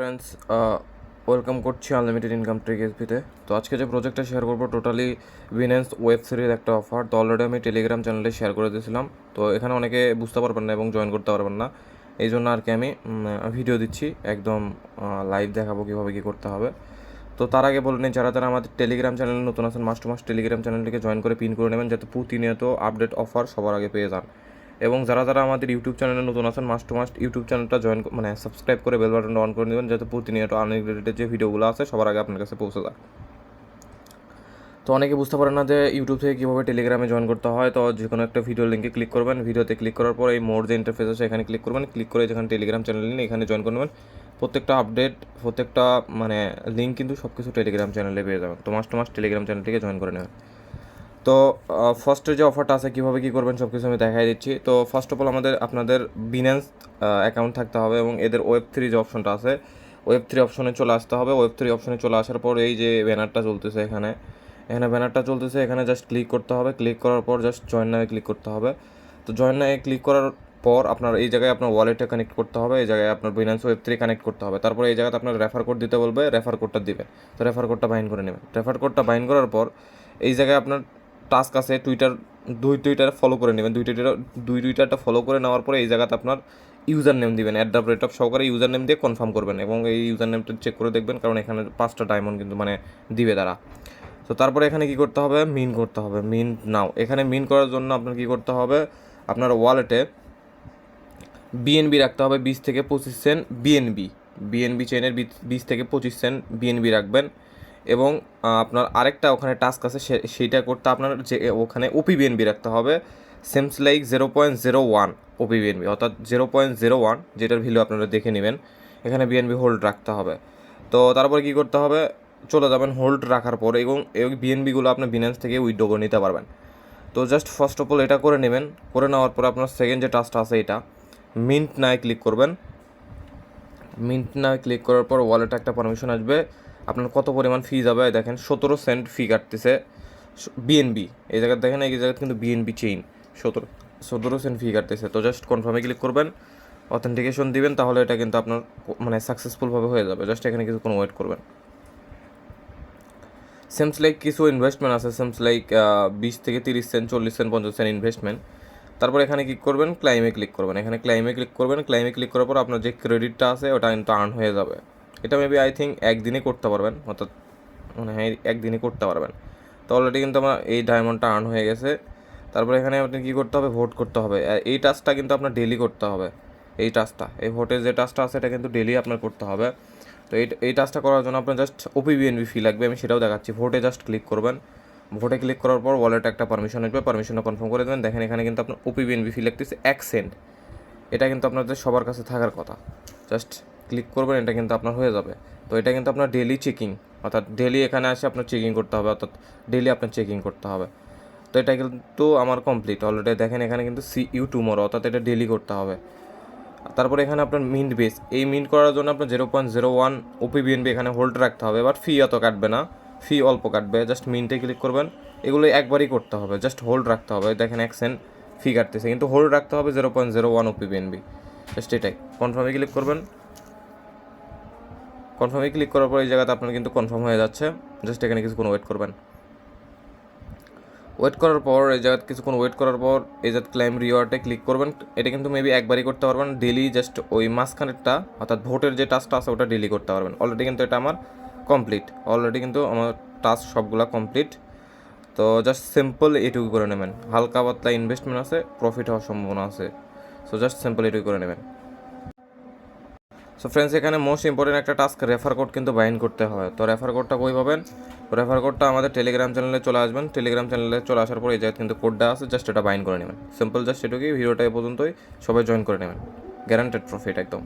Friends, welcome করছি unlimited income trick এসপিতে। তো আজকে যে প্রজেক্টটা শেয়ার করবো টোটালি বিনেন্স ওয়েব সিরিজ একটা অফার। তো অলরেডি আমি টেলিগ্রাম চ্যানেলে শেয়ার করে দিয়েছিলাম। তো এখানে অনেকে বুঝতে পারবেন না এবং জয়েন করতে পারবেন না, এই জন্য আর কি আমি ভিডিও দিচ্ছি, একদম লাইভ দেখাবো কীভাবে কী করতে হবে। তো তার আগে বলে নিই, যারা যারা আমাদের টেলিগ্রাম চ্যানেলে নতুন আছেন মাস্ট টেলিগ্রাম চ্যানেলটিকে জয়েন করে পিন করে নেবেন, যাতে প্রতিনিয়ত আপডেট অফার সবার আগে পেয়ে যান। এবং যারা যারা আমাদের ইউটিউব চ্যানেলে নতুন আছেন মাস্ট ইউটিউব চ্যানেলটা সাবস্ক্রাইব করে বেল বাটনটা অন করে নেবেন, যাতে প্রতিনিয়ত আর্নিং রিলেটেড যে ভিডিওগুলো আছে সবার আগে আপনার কাছে পৌঁছে যায়। তো অনেকে বুঝতে পারেন না যে ইউটিউব থেকে কীভাবে টেলিগ্রামে জয়েন করতে হয়। তো যে কোনো একটা ভিডিও লিঙ্কে ক্লিক করবেন, ভিডিওতে ক্লিক করার পর এই মোর যে ইন্টারফেস আছে এখানে ক্লিক করবেন, ক্লিক করে যেখানে টেলিগ্রাম চ্যানেল নিন এখানে জয়েন করে নেবেন। প্রত্যেকটা আপডেট, প্রত্যেকটা লিঙ্ক কিন্তু সব কিছু টেলিগ্রাম চ্যানেলে পেয়ে যাবেন। তো মাস্ট টেলিগ্রাম চ্যানেলটিকে জয়েন করে নেবেন। তো ফার্স্টের যে অফারটা আছে কীভাবে কী করবেন সব কিছু আমি দেখাই দিচ্ছি। তো ফার্স্ট অফ অল আপনাদের বিন্যান্স অ্যাকাউন্ট থাকতে হবে এবং এদের ওয়েব থ্রি যে অপশনটা আছে ওয়েব থ্রি অপশনে চলে আসতে হবে। ওয়েব থ্রি অপশনে চলে আসার পর এই যে ব্যানারটা চলতেছে এখানে ব্যানারটা চলতেছে, এখানে জাস্ট ক্লিক করতে হবে। ক্লিক করার পর জাস্ট জয়েন নামে ক্লিক করতে হবে। তো জয়েন নামে ক্লিক করার পর আপনার এই জায়গায় আপনার ওয়ালেটটা কানেক্ট করতে হবে, এই জায়গায় আপনার বিন্যান্স ওয়েব থ্রি কানেক্ট করতে হবে। তারপরে এই জায়গাতে আপনার রেফার কোড দিতে বলবে, রেফার কোডটা দিবেন। তো রেফার কোডটা বাইন্ড করে নেবেন। রেফার কোডটা বাইন্ড করার পর এই জায়গায় আপনার টাস্ক আছে টুইটার ফলো করে নেবেন। টুইটারটা ফলো করে নেওয়ার পরে এই জায়গাতে আপনার ইউজার নেম দিবেন, @, সহকারে ইউজার নেম দিয়ে কনফার্ম করবেন এবং এই ইউজার নেমটা চেক করে দেখবেন, কারণ এখানে 5টা ডায়মন্ড কিন্তু দিবে তারা। তো তারপরে এখানে কী করতে হবে, মিন করতে হবে, মিন নাও। এখানে মিন করার জন্য আপনার কী করতে হবে, আপনার ওয়ালেটে বিএনবি রাখতে হবে 20 থেকে 25 সেন্ট। বিএনবি চেইনের 20 থেকে 25 সেন্ট বিএনবি রাখবেন। এবং আপনার আরেকটা ওখানে টাস্ক আছে সেইটা করতে আপনার যে ওখানে ওপি বিএনবি রাখতে হবে, সেমস লাইক 0.01 ওপি বিএনবি, অর্থাৎ 0.01, যেটার ভ্যালু আপনারা দেখে নেবেন। এখানে বিএনবি হোল্ড রাখতে হবে। তো তারপরে কী করতে হবে, চলে যাবেন হোল্ড রাখার পর এবং এই বিএনবিগুলো আপনি বিন্যান্স থেকে উইথড্র করে নিতে পারবেন। তো জাস্ট ফার্স্ট অফ অল এটা করে নেবেন। করে নেওয়ার পর আপনার সেকেন্ড যে টাস্কটা আছে এটা মিন্ট নায় ক্লিক করবেন। মিন্ট নায় ক্লিক করার পর ওয়ালেটে একটা পারমিশন আসবে, আপনার কত পরিমাণ ফি যাবে দেখেন, 17 সেন্ট ফি কাটতেছে বিএনবি। এই জায়গায় দেখেন, এই জায়গায় কিন্তু বিএনবি চেইন 17 সেন্ট ফি কাটতেছে। তো জাস্ট কনফার্মে ক্লিক করবেন, অথেন্টিকেশন দিবেন, তাহলে এটা কিন্তু আপনার সাকসেসফুলভাবে হয়ে যাবে। জাস্ট এখানে কিছু কোনো ওয়েট করবেন। সেমস লাইক কিছু ইনভেস্টমেন্ট আছে, সেমস লাইক 20 থেকে 30 সেন্ট, 40 সেন্ট, 50 সেন্ট ইনভেস্টমেন্ট। তারপর এখানে ক্লিক করবেন, ক্লাইমে ক্লিক করবেন। এখানে ক্লাইমে ক্লিক করবেন, ক্লাইমে ক্লিক করার পর আপনার যে ক্রেডিটটা আছে ওটা কিন্তু আর্ন হয়ে যাবে। এটা মেবি আই থিঙ্ক একদিনই করতে পারবেন, অর্থাৎ একদিনই করতে পারবেন। তো অলরেডি কিন্তু আমার এই ডায়মন্ডটা আর্ন হয়ে গেছে। তারপর এখানে আপনি কী করতে হবে, ভোট করতে হবে। এই টাস্কটা কিন্তু আপনার ডেলি করতে হবে। এই ভোটের যে টাস্কটা আছে এটা কিন্তু ডেলি আপনার করতে হবে। তো এই টাস্কটা করার জন্য আপনার জাস্ট ওপিবিএনবি ফি লাগবে, আমি সেটাও দেখাচ্ছি। ভোটে জাস্ট ক্লিক করবেন। ভোটে ক্লিক করার পর ওয়ালেটে একটা পারমিশন আসবে, পারমিশনটা কনফার্ম করে দেবেন। দেখেন এখানে কিন্তু আপনার ওপিবিএনবি ফি লাগতেছে 1 সেন্ট। এটা কিন্তু আপনাদের সবার কাছে থাকার কথা। জাস্ট ক্লিক করবেন, এটা কিন্তু আপনার হয়ে যাবে। তো এটা কিন্তু আপনার ডেলি চেকিং, অর্থাৎ ডেলি এখানে আসে আপনার চেকিং করতে হবে, অর্থাৎ ডেলি আপনার চেকিং করতে হবে। তো এটা কিন্তু আমার কমপ্লিট অলরেডি। দেখেন এখানে কিন্তু CU টুমরো, অর্থাৎ এটা ডেলি করতে হবে। তারপরে এখানে আপনার মিন্ট বেস, এই মিন্ট করার জন্য আপনার 0.01 ওপিবিএনবি এখানে হোল্ড রাখতে হবে। বাট ফি অত কাটবে না, ফি অল্প কাটবে। জাস্ট মিন্টে ক্লিক করবেন, এগুলো একবারই করতে হবে, জাস্ট হোল্ড রাখতে হবে। দেখেন 1 সেন্ট ফি কাটতেছে, কিন্তু হোল্ড রাখতে হবে 0.01 ওপিবিএনবি। জাস্ট এটাই। কনফার্মে ক্লিক করবেন। কনফার্মে ক্লিক করার পর এই জায়গাতে আপনার কিন্তু কনফার্ম হয়ে যাচ্ছে। জাস্ট এখানে কিছুক্ষণ ওয়েট করবেন। ওয়েট করার পর এই জায়গায় কিছুক্ষণ ওয়েট করার পর এই জায়গায় ক্লাইম রিওয়ার্ডে ক্লিক করবেন। এটা কিন্তু মেবি একবারই করতে পারবেন, ডেলি জাস্ট ওই মাঝখানেরটা অর্থাৎ ভোটের যে টাস্কটা আছে ওটা ডেলি করতে পারবেন। অলরেডি কিন্তু এটা আমার কমপ্লিট, অলরেডি কিন্তু আমার টাস্ক সবগুলা কমপ্লিট। তো জাস্ট সিম্পল এটুকু করে নেবেন। হালকা পাতলা ইনভেস্টমেন্ট আছে, প্রফিট হওয়ার সম্ভাবনা আছে। সো জাস্ট সিম্পল এটুকু করে নেবেন। সো ফ্রেন্ডস, এখানে মোস্ট ইম্পর্টেন্ট একটা টাস্ক, রেফার কোড কিন্তু বাইন্ড করতে হয়। তো রেফার কোডটা কই পাবেন, রেফার কোডটা আমাদের টেলিগ্রাম চ্যানেলে চলে আসবেন। টেলিগ্রাম চ্যানেলে চলে আসার পর এই জায়গায় কিন্তু কোডটা আছে, জাস্ট এটা বাইন্ড করে নেবেন। সিম্পল, জাস্ট এটুকুই। ভিডিওটা এই পর্যন্তই, সবাই জয়েন করে নেবেন। গ্যারান্টেড প্রফিট একদম।